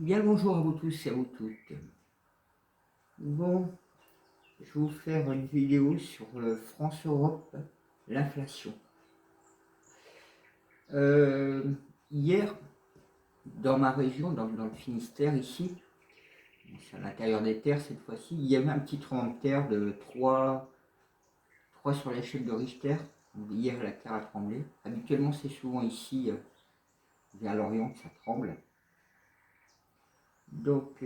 Bien le bonjour à vous tous et à vous toutes. Bon, je vais vous faire une vidéo sur le France-Europe, l'inflation. Hier, dans ma région, dans le Finistère ici, c'est à l'intérieur des terres cette fois-ci, il y avait un petit tremblement de terre de 3 sur l'échelle de Richter. Hier, la terre a tremblé. Habituellement, c'est souvent ici, vers l'Orient, que ça tremble. Donc,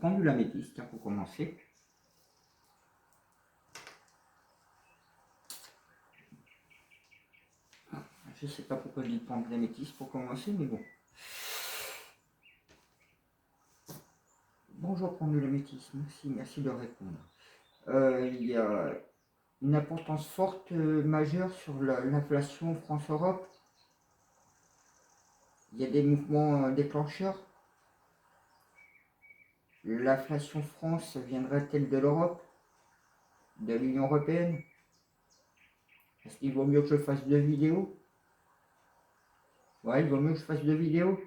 pendule améthyste, pour commencer. Je sais pas pourquoi je dis pendule améthyste pour commencer, mais bon. Bonjour pendule améthyste, merci de répondre. Il y a une importance forte, majeure sur l'inflation France-Europe. Il y a des mouvements déclencheurs. L'inflation France viendrait-elle de l'Europe, de l'Union Européenne? Est-ce qu'il vaut mieux que je fasse 2 vidéos? Ouais, il vaut mieux que je fasse 2 vidéos.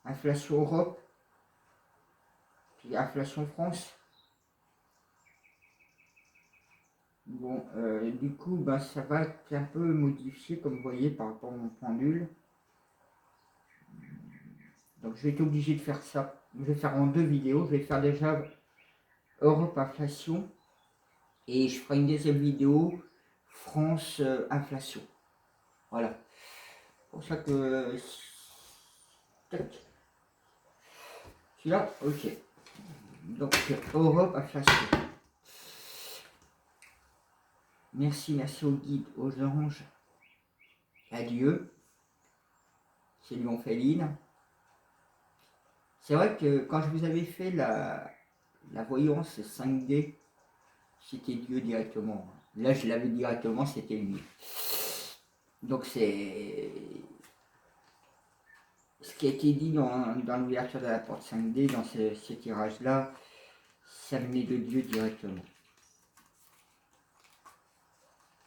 Inflation Europe, puis inflation France. Bon, du coup, ça va être un peu modifié, comme vous voyez, par rapport à mon pendule. Donc je vais être obligé de faire ça. Je vais faire en 2 vidéos. Je vais faire déjà Europe inflation. Et je ferai une deuxième vidéo France inflation. Voilà. C'est pour ça que... Celui-là, ok. Donc Europe inflation. Merci au guide, aux anges. Adieu. C'est Lyon Féline. C'est vrai que quand je vous avais fait la voyance 5D, c'était Dieu directement. Là, je l'avais directement, c'était lui. Donc c'est ce qui a été dit dans l'ouverture de la porte 5D, dans ces tirages-là, ça venait de Dieu directement.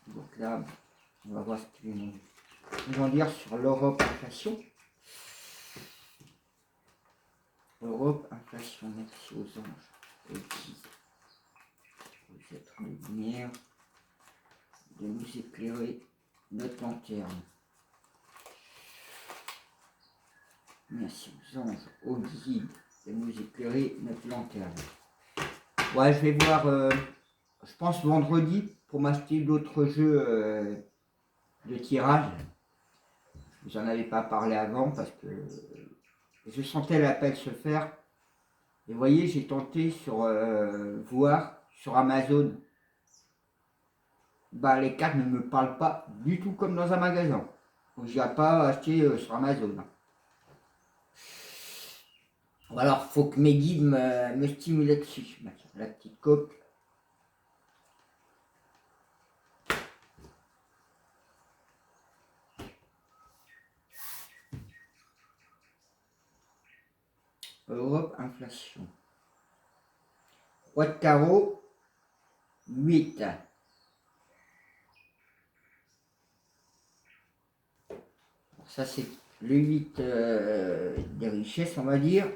Donc là, on va voir ce qu'ils vont dire sur l'Europe inflation. Europe inflation, merci aux anges. Aussi, vous êtes en lumière de nous éclairer notre lanterne. Merci aux anges, aux guides de nous éclairer notre lanterne. Ouais, je vais voir, je pense vendredi, pour m'acheter d'autres jeux de tirage. J'en avais pas parlé avant parce que je sentais l'appel se faire. Et vous voyez, j'ai tenté sur voir sur Amazon. Les cartes ne me parlent pas du tout comme dans un magasin. Donc je n'ai pas acheté sur Amazon. Ou alors, faut que mes guides me stimulent dessus. La petite coque. Europe inflation. Roi de carreau, 8. Ça c'est le 8 des richesses, on va dire.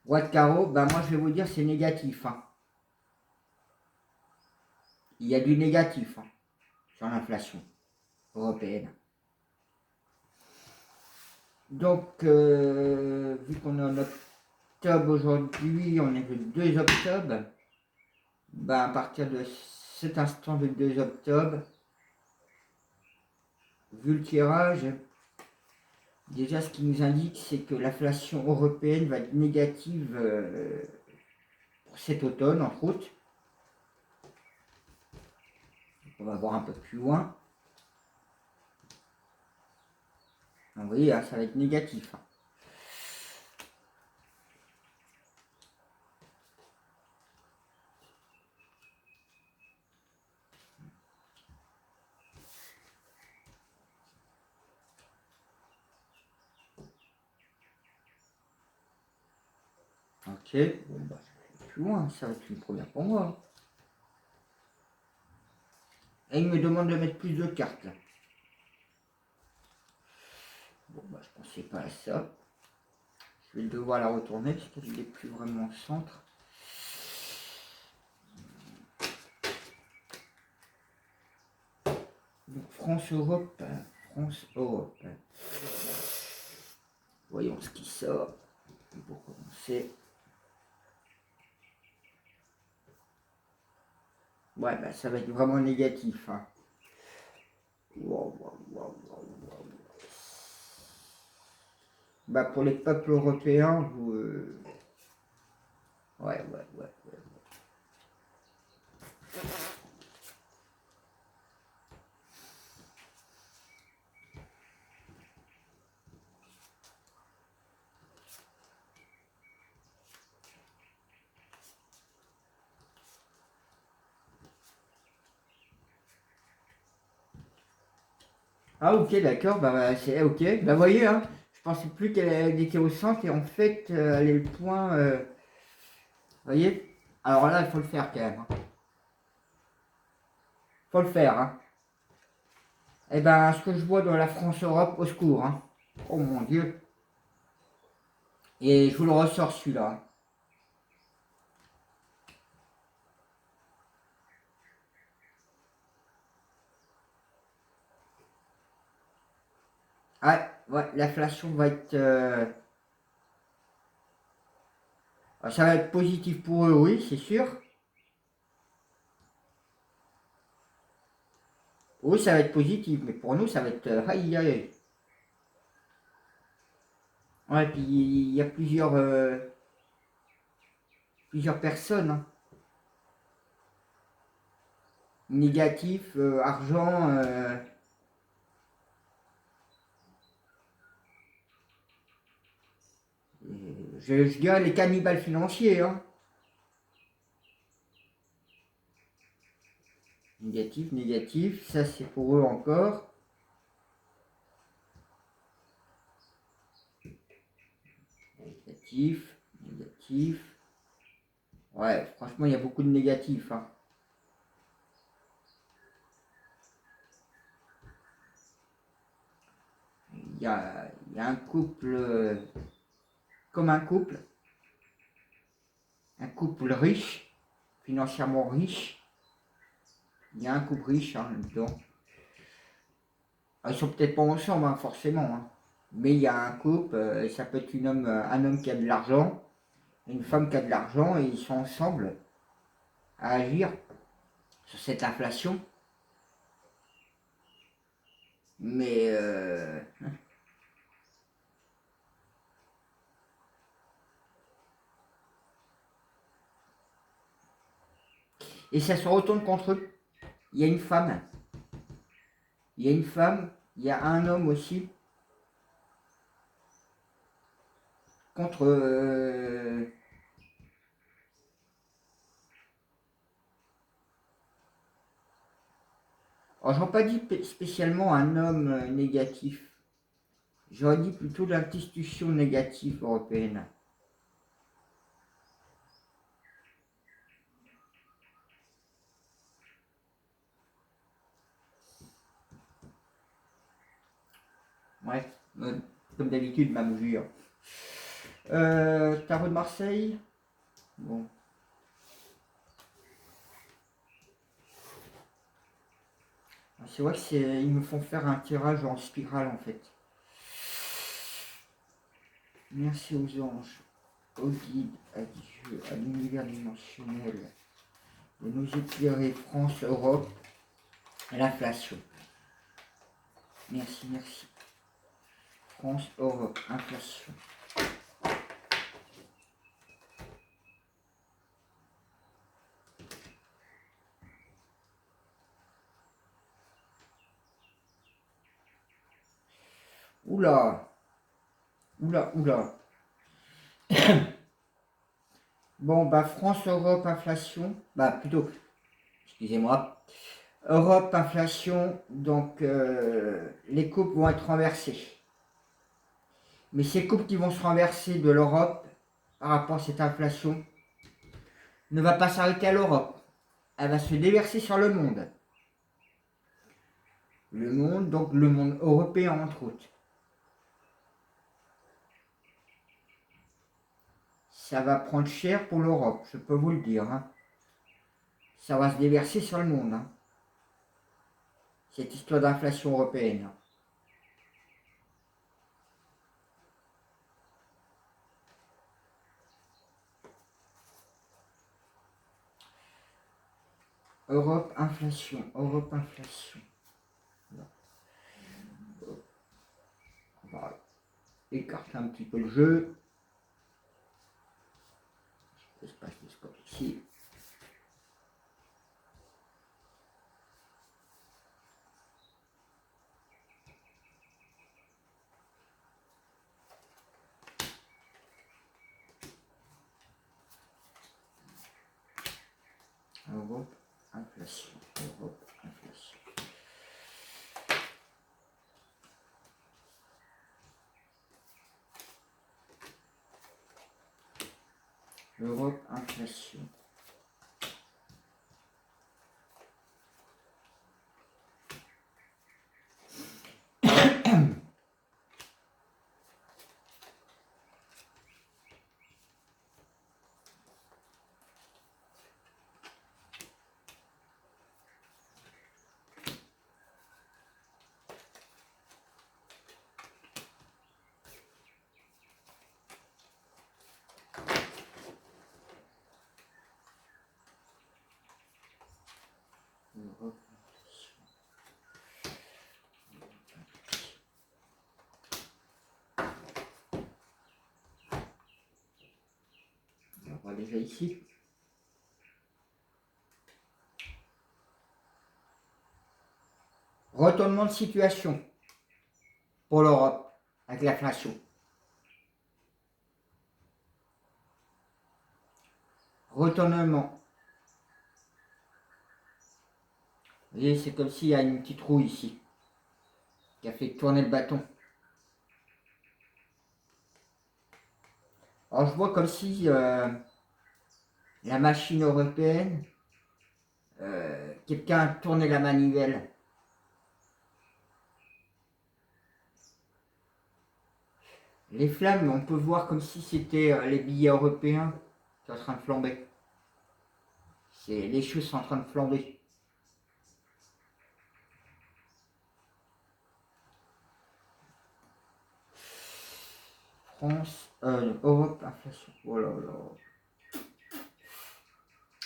Roi de carreau, moi je vais vous dire c'est négatif. Hein. Il y a du négatif sur l'inflation européenne. Donc, vu qu'on est en octobre aujourd'hui, on est le 2 octobre, à partir de cet instant du 2 octobre, vu le tirage, déjà ce qui nous indique c'est que l'inflation européenne va être négative pour cet automne, entre autres. On va voir un peu plus loin. Vous voyez, ça va être négatif. Ok, bon plus loin, ça va être une première pour moi. Et il me demande de mettre plus de cartes là. Bon, bah, je pensais pas à ça. Je vais devoir la retourner parce qu'elle n'est plus vraiment au centre. Donc France-Europe, France-Europe. Voyons ce qui sort pour commencer. Ouais, bah, ça va être vraiment négatif. Hein. Wow. Bah, pour les peuples européens, vous... Ouais. Ah ok, d'accord, bah c'est ok. Bah voyez, hein, je pensais plus qu'elle était au centre et en fait elle est le point. Voyez? Alors là, il faut le faire quand même. Hein. Faut le faire. Hein. Et ben ce que je vois dans la France-Europe, au secours. Hein. Oh mon Dieu. Et je vous le ressors celui-là. Ah, ouais, l'inflation va être. Ça va être positif pour eux, oui, c'est sûr. Oui, ça va être positif, mais pour nous, ça va être. Aïe, aïe, aïe. Ouais, puis il y a plusieurs personnes. Hein. Négatif, argent. Je dirais les cannibales financiers. Hein. Négatif, ça c'est pour eux encore. Négatif. Ouais, franchement, il y a beaucoup de négatifs. Hein. Il y a un couple, comme un couple riche, financièrement riche. Il y a un couple riche hein, dedans. Ah, ils sont peut-être pas ensemble, hein, forcément. Hein. Mais il y a un couple, et ça peut être un homme qui a de l'argent, une femme qui a de l'argent, et ils sont ensemble à agir sur cette inflation. Mais et ça se retourne contre eux. Il y a une femme. Il y a une femme, il y a un homme aussi. Contre. Alors, j'aurais pas dit spécialement un homme négatif. J'aurais dit plutôt l'institution négative européenne. Ouais, comme d'habitude, ma mesure. Tarot de Marseille. Bon. C'est vrai qu'ils me font faire un tirage en spirale en fait. Merci aux anges, aux guides, à Dieu, à l'univers dimensionnel, de nous éclairer France, Europe, et l'inflation. Merci. France, Europe, inflation. Oula. Bon, bah France, Europe, inflation. Bah plutôt, excusez-moi. Europe, inflation, donc les coupes vont être renversées. Mais ces coupes qui vont se renverser de l'Europe par rapport à cette inflation ne va pas s'arrêter à l'Europe. Elle va se déverser sur le monde. Le monde, donc le monde européen entre autres. ça va prendre cher pour l'Europe, je peux vous le dire. Hein. Ça va se déverser sur le monde. Hein. Cette histoire d'inflation européenne. Europe, inflation, Europe, inflation. On va écarter un petit peu le jeu. L'espace de scope ici. Europe, inflation, Europe, inflation. Europe, inflation. Europe, on va déjà ici. Retournement de situation pour l'Europe avec l'inflation. Retournement. Vous voyez, c'est comme s'il y a une petite roue ici qui a fait tourner le bâton. Alors je vois comme si la machine européenne, quelqu'un tournait la manivelle. Les flammes, on peut voir comme si c'était les billets européens qui sont en train de flamber. Les choses sont en train de flamber. France, Europe, inflation. Oh là là.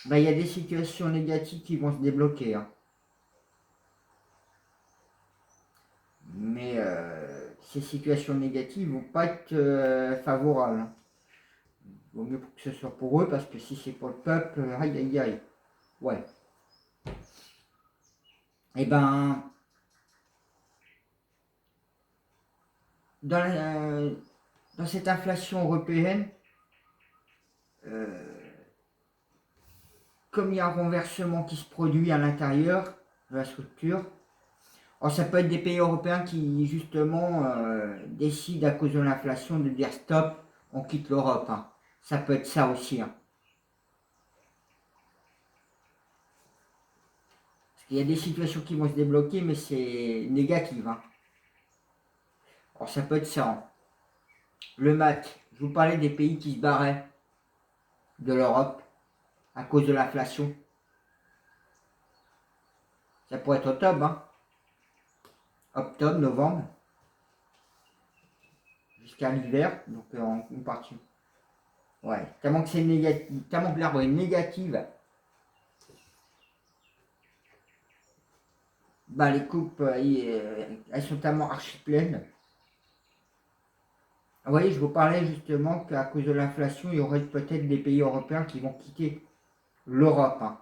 Ben, il y a des situations négatives qui vont se débloquer. Hein. Mais ces situations négatives vont pas être favorables. Hein. Vaut mieux que ce soit pour eux parce que si c'est pour le peuple, aïe aïe aïe. Ouais. Et ben, dans cette inflation européenne, comme il y a un renversement qui se produit à l'intérieur de la structure, alors ça peut être des pays européens qui justement décident à cause de l'inflation de dire stop, on quitte l'Europe. Hein. Ça peut être ça aussi. Hein. Parce qu'il y a des situations qui vont se débloquer, mais c'est négatif. Hein. Alors ça peut être ça. Hein. Le mat, je vous parlais des pays qui se barraient de l'Europe à cause de l'inflation. Ça pourrait être octobre. Hein. Octobre, novembre, jusqu'à l'hiver, donc en une partie. Ouais, tellement que c'est négatif, tellement que l'arbre est négative, bah les coupes, elles sont tellement archi pleines. Vous voyez, je vous parlais justement qu'à cause de l'inflation, il y aurait peut-être des pays européens qui vont quitter l'Europe. Hein.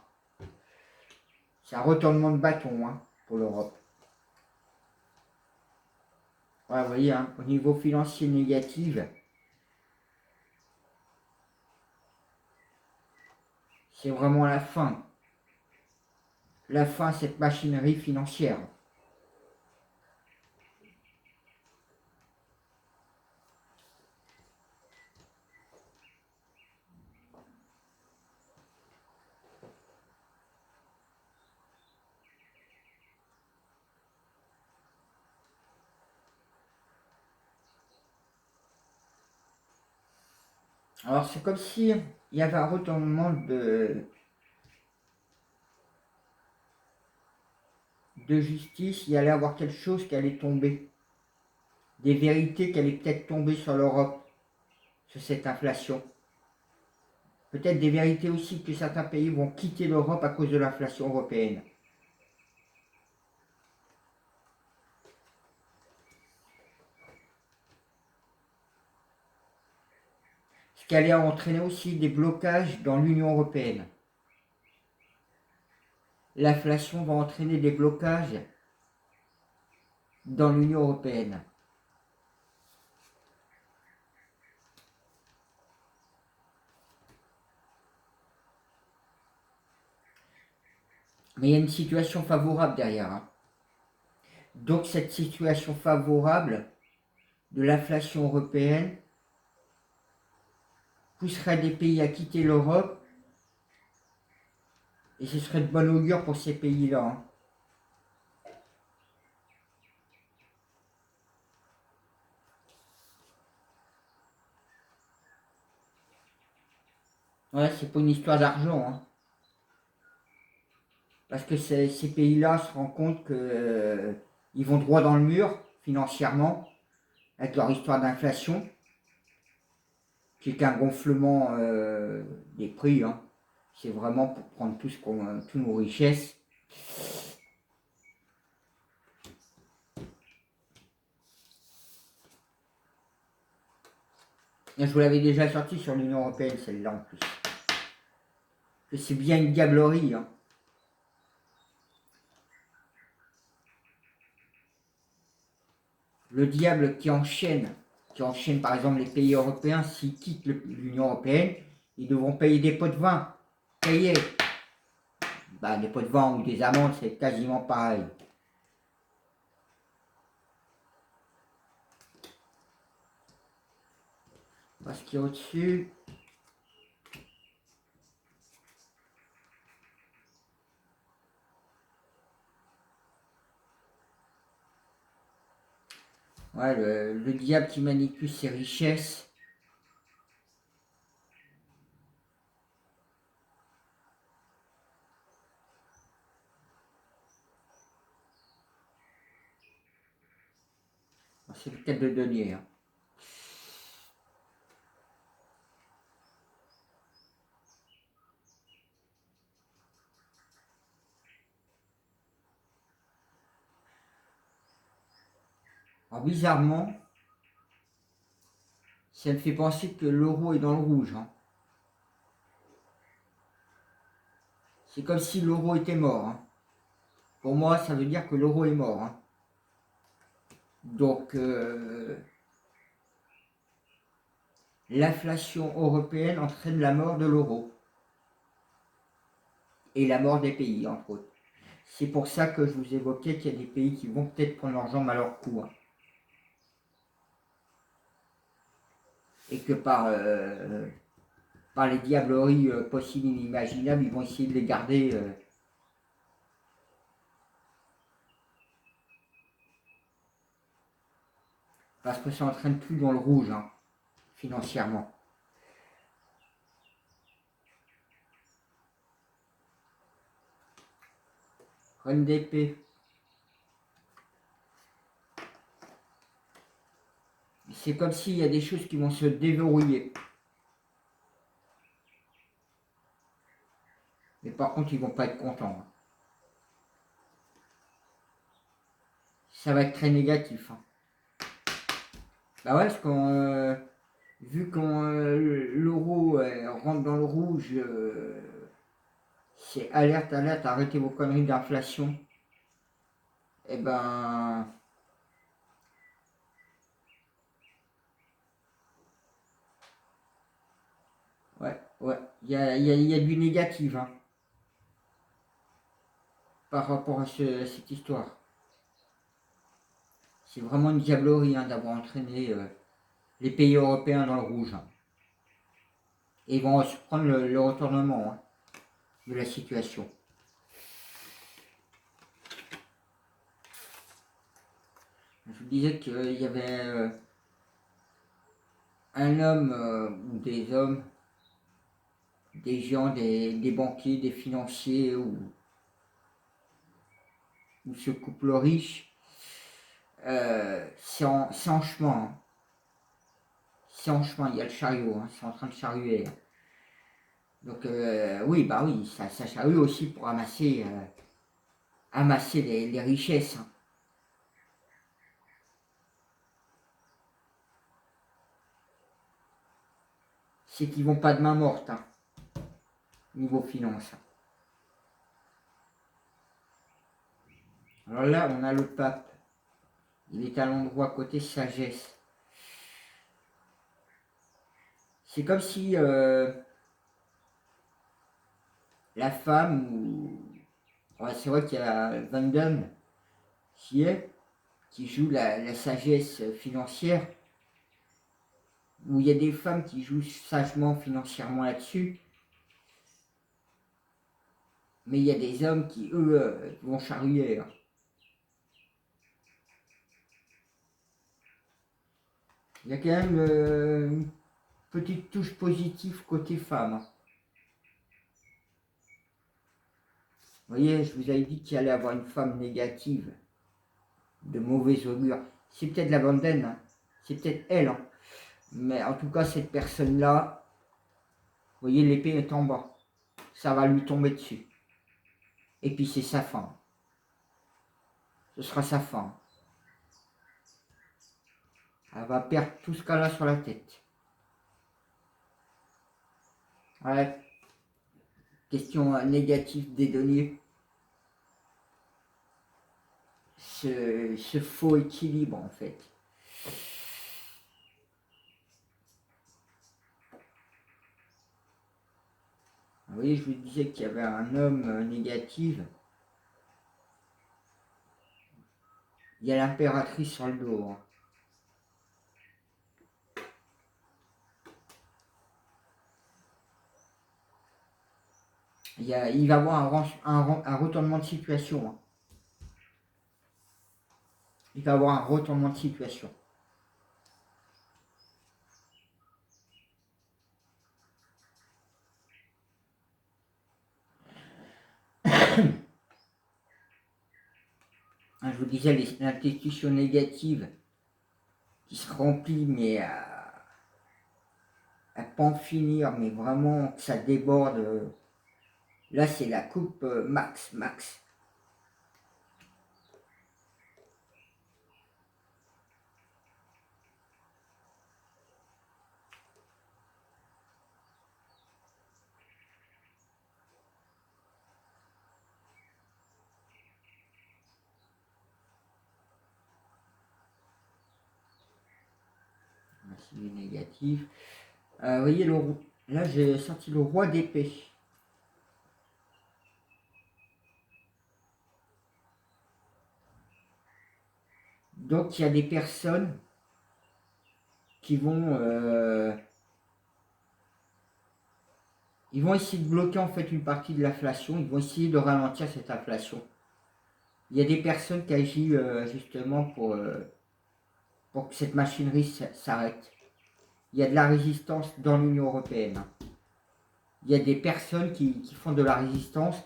C'est un retournement de bâton hein, pour l'Europe. Ouais, vous voyez, hein, au niveau financier négatif, c'est vraiment la fin. La fin de cette machinerie financière. Alors c'est comme si il y avait un retournement de justice, il y allait avoir quelque chose qui allait tomber. Des vérités qui allaient peut-être tomber sur l'Europe, sur cette inflation. Peut-être des vérités aussi que certains pays vont quitter l'Europe à cause de l'inflation européenne. Ce qui allait entraîner aussi des blocages dans l'Union européenne. L'inflation va entraîner des blocages dans l'Union européenne. Mais il y a une situation favorable derrière. Hein. Donc cette situation favorable de l'inflation européenne pousserait des pays à quitter l'Europe et ce serait de bon augure pour ces pays-là. Hein. Ouais, c'est pas une histoire d'argent. Hein. Parce que ces pays-là se rendent compte qu'ils vont droit dans le mur financièrement avec leur histoire d'inflation, qui est qu'un gonflement des prix. Hein. C'est vraiment pour prendre toutes nos richesses. Je vous l'avais déjà sorti sur l'Union européenne, celle-là en plus. Que c'est bien une diablerie. Hein. Le diable qui enchaîne par exemple les pays européens, s'ils quittent l'Union européenne, ils devront payer des pots de vin. Payer. Des pots de vin ou des amendes, c'est quasiment pareil. Parce qu'il y a au-dessus. Ouais, le diable qui manipule ses richesses. C'est le cas de denier. Hein. Alors bizarrement, ça me fait penser que l'euro est dans le rouge. Hein. C'est comme si l'euro était mort. Hein. Pour moi, ça veut dire que l'euro est mort. Hein. Donc, l'inflation européenne entraîne la mort de l'euro. Et la mort des pays, entre autres. C'est pour ça que je vous évoquais qu'il y a des pays qui vont peut-être prendre leur jambe à leur cou. Hein. Et que par les diableries possibles et inimaginables, ils vont essayer de les garder parce que ça n'entraîne plus dans le rouge, hein, financièrement. Reine d'épée. C'est comme s'il y a des choses qui vont se déverrouiller. Mais par contre, ils vont pas être contents. Hein. Ça va être très négatif. Hein. Bah ouais, parce qu'on... vu que l'euro rentre dans le rouge, c'est alerte, alerte, arrêtez vos conneries d'inflation. Eh ben... Ouais, ouais, il y a du négatif hein, par rapport à cette histoire. C'est vraiment une diablerie hein, d'avoir entraîné les pays européens dans le rouge. Hein. Et ils vont se prendre le retournement hein, de la situation. Je vous disais qu'il y avait un homme ou des hommes, des gens, des banquiers, des financiers ou ce couple riche, c'est en chemin. Hein. C'est en chemin, il y a le chariot, hein, c'est en train de charruer. Donc oui, bah oui, ça charrue aussi pour amasser les richesses. Hein. C'est qu'ils vont pas de main morte, hein, niveau finance. Alors là, on a le pape. Il est à l'endroit côté sagesse. C'est comme si la femme, ou ouais, c'est vrai qu'il y a Van Damme qui joue la sagesse financière, où il y a des femmes qui jouent sagement financièrement là-dessus, mais il y a des hommes qui, eux, vont charrier. Hein. Il y a quand même une petite touche positive côté femme. Hein. Vous voyez, je vous avais dit qu'il allait avoir une femme négative, de mauvais augure. C'est peut-être la Vandaine, hein. C'est peut-être elle. Hein. Mais en tout cas, cette personne-là, vous voyez, l'épée est en bas. Ça va lui tomber dessus. Et puis c'est sa fin. Ce sera sa fin. Elle va perdre tout ce qu'elle a sur la tête. Ouais. Question négative des données. Ce faux équilibre en fait. Vous voyez, je vous disais qu'il y avait un homme négatif. Il y a l'impératrice sur le dos. Hein. Il va y avoir un retournement de situation. Hein. Il va y avoir un retournement de situation. Je vous disais, l'institution négative qui se remplit, mais à pas en finir, mais vraiment que ça déborde. Là, c'est la coupe max. C'est négatif. Vous voyez, là, j'ai sorti le roi d'épée. Donc, il y a des personnes qui ils vont essayer de bloquer en fait une partie de l'inflation. Ils vont essayer de ralentir cette inflation. Il y a des personnes qui agissent justement pour que cette machinerie s'arrête. Il y a de la résistance dans l'Union européenne. Il y a des personnes qui font de la résistance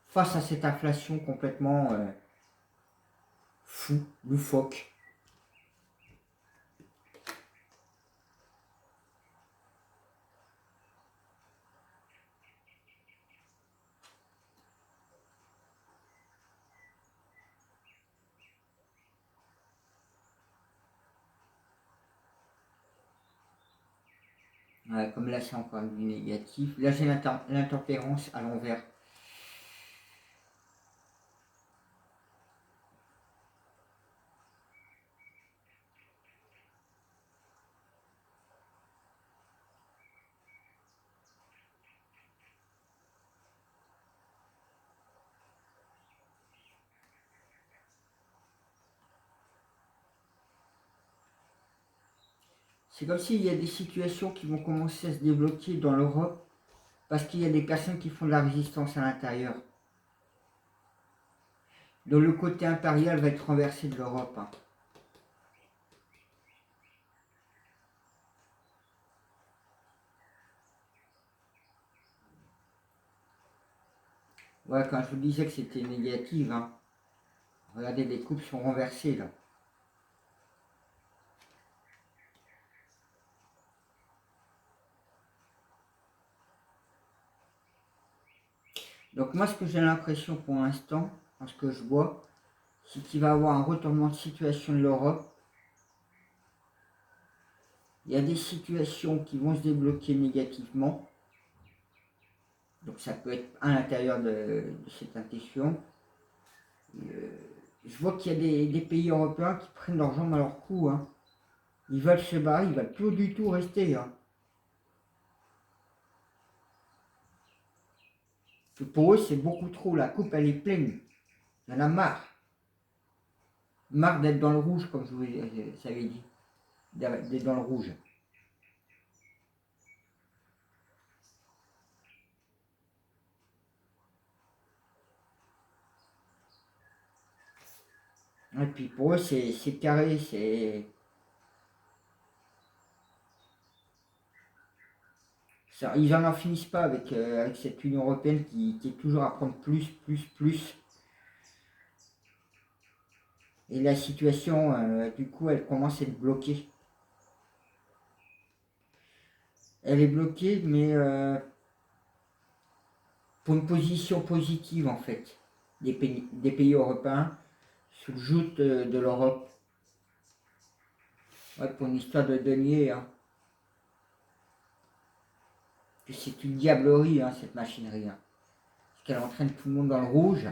face à cette inflation complètement fou, loufoque. Ouais, comme là c'est encore du négatif. Là j'ai l'intempérance à l'envers. C'est comme s'il y a des situations qui vont commencer à se débloquer dans l'Europe parce qu'il y a des personnes qui font de la résistance à l'intérieur. Donc le côté impérial va être renversé de l'Europe. Hein. Ouais, quand je vous disais que c'était négatif, hein. Regardez, les courbes sont renversées là. Donc moi, ce que j'ai l'impression pour l'instant, dans ce que je vois, c'est qu'il va y avoir un retournement de situation de l'Europe. Il y a des situations qui vont se débloquer négativement. Donc ça peut être à l'intérieur de cette question. Je vois qu'il y a des pays européens qui prennent leurs jambes à leur cou. Hein. Ils veulent se barrer, ils veulent plus du tout rester. Hein. Pour eux, c'est beaucoup trop. La coupe, elle est pleine. Il y en a marre. Marre d'être dans le rouge, comme je vous avais dit. D'être dans le rouge. Et puis pour eux, c'est carré, c'est... Ils en finissent pas avec cette Union Européenne qui est toujours à prendre plus, plus, plus. Et la situation, du coup, elle commence à être bloquée. Elle est bloquée, mais pour une position positive, en fait, des pays européens, sous le joug de l'Europe. Ouais, pour une histoire de denier. Hein. C'est une diablerie, hein, cette machinerie. Hein. Parce qu'elle entraîne tout le monde dans le rouge.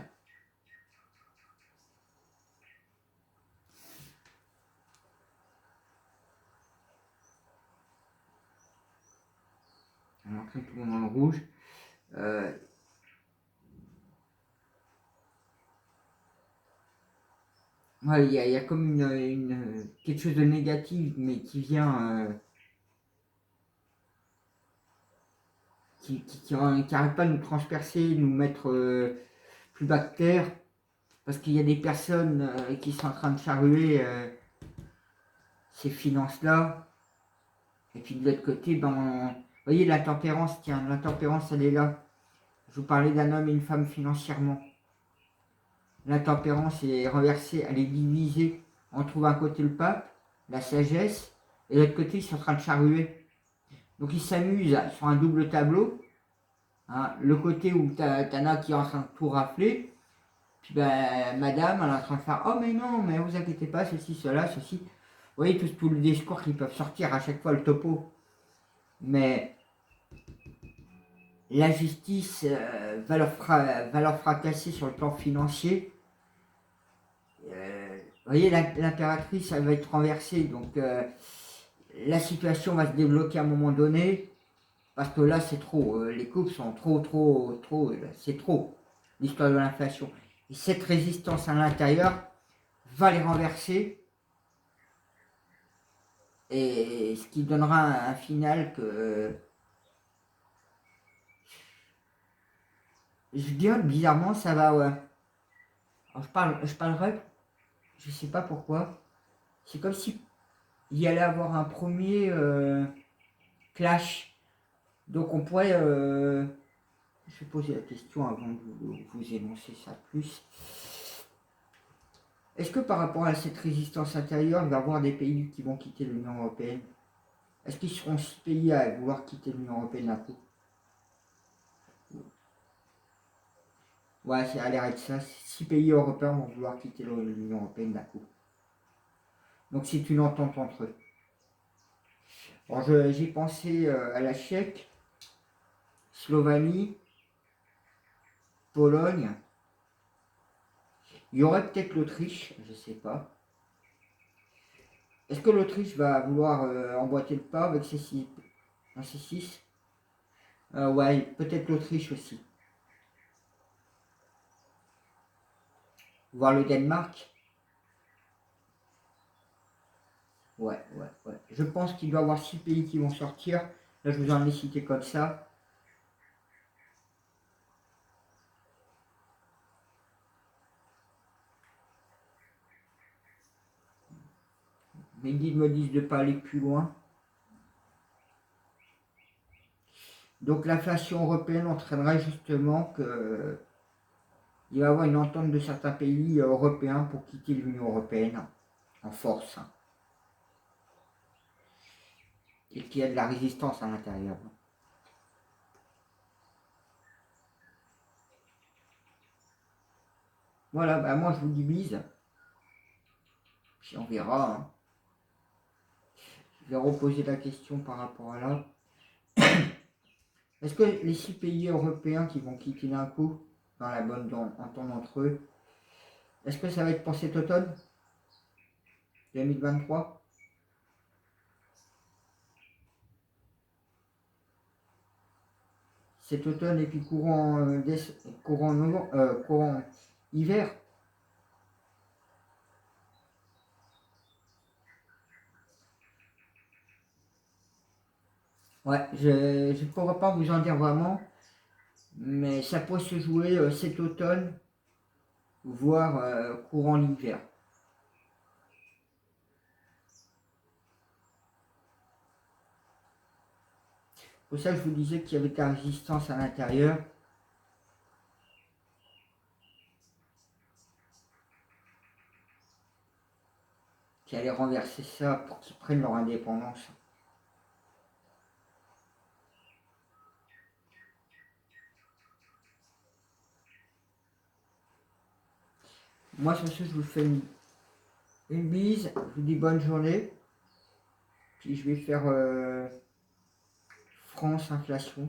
Elle entraîne tout le monde dans le rouge. Ouais, il y a comme quelque chose de négatif, mais qui vient, qui n'arrête pas de nous transpercer, nous mettre plus bas que terre, parce qu'il y a des personnes qui sont en train de charruer ces finances-là. Et puis de l'autre côté, vous voyez, la tempérance, tiens, la tempérance, elle est là. Je vous parlais d'un homme et une femme financièrement. La tempérance est renversée, elle est divisée. On trouve un côté le pape, la sagesse, et de l'autre côté, ils sont en train de charruer. Donc ils s'amusent sur un double tableau. Hein, le côté où t'en as qui est en train de tout rafler. Puis madame, elle est en train de faire oh mais non, mais vous inquiétez pas, ceci, cela, ceci. Vous voyez tout le discours qu'ils peuvent sortir à chaque fois le topo. Mais la justice va leur fracasser sur le plan financier. Vous voyez, l'impératrice, elle va être renversée. Donc la situation va se débloquer à un moment donné. Parce que là, c'est trop. Les coupes sont trop. C'est trop. L'histoire de l'inflation. Et cette résistance à l'intérieur va les renverser. Et ce qui donnera un final que... je dirais bizarrement, ça va... Ouais. Alors, je parlerai, je sais pas pourquoi. C'est comme si il y allait avoir un premier clash. Donc on pourrait... je vais poser la question avant de vous énoncer ça plus. Est-ce que par rapport à cette résistance intérieure, il va y avoir des pays qui vont quitter l'Union Européenne? Est-ce qu'ils seront 6 pays à vouloir quitter l'Union Européenne d'un coup? Ouais, c'est à l'air de ça. 6 pays européens vont vouloir quitter l'Union Européenne d'un coup. Donc c'est une entente entre eux. Alors j'ai pensé à la Tchèque, Slovénie, Pologne. Il y aurait peut-être l'Autriche, je ne sais pas. Est-ce que l'Autriche va vouloir emboîter le pas avec ces 6? Ouais, peut-être l'Autriche aussi. Voir le Danemark. Ouais. Je pense qu'il doit y avoir 6 pays qui vont sortir. Là, je vous en ai cité comme ça. Mes guides me disent de ne pas aller plus loin. Donc l'inflation européenne entraînerait justement que il va y avoir une entente de certains pays européens pour quitter l'Union européenne en force. Et qu'il y a de la résistance à l'intérieur. Voilà, bah moi je vous dis bise. Puis on verra. Hein. Je vais reposer la question par rapport à là. Est-ce que les 6 pays européens qui vont quitter d'un coup, dans la bonne entente entre eux, est-ce que ça va être pour cet automne 2023? Cet automne et puis courant hiver. Ouais, je ne pourrais pas vous en dire vraiment, mais ça pourrait se jouer cet automne, voire courant l'hiver. Pour ça, je vous disais qu'il y avait de la résistance à l'intérieur. Qui allait renverser ça pour qu'ils prennent leur indépendance. Moi, sur ce, je vous fais une bise. Je vous dis bonne journée. Puis je vais faire France inflation.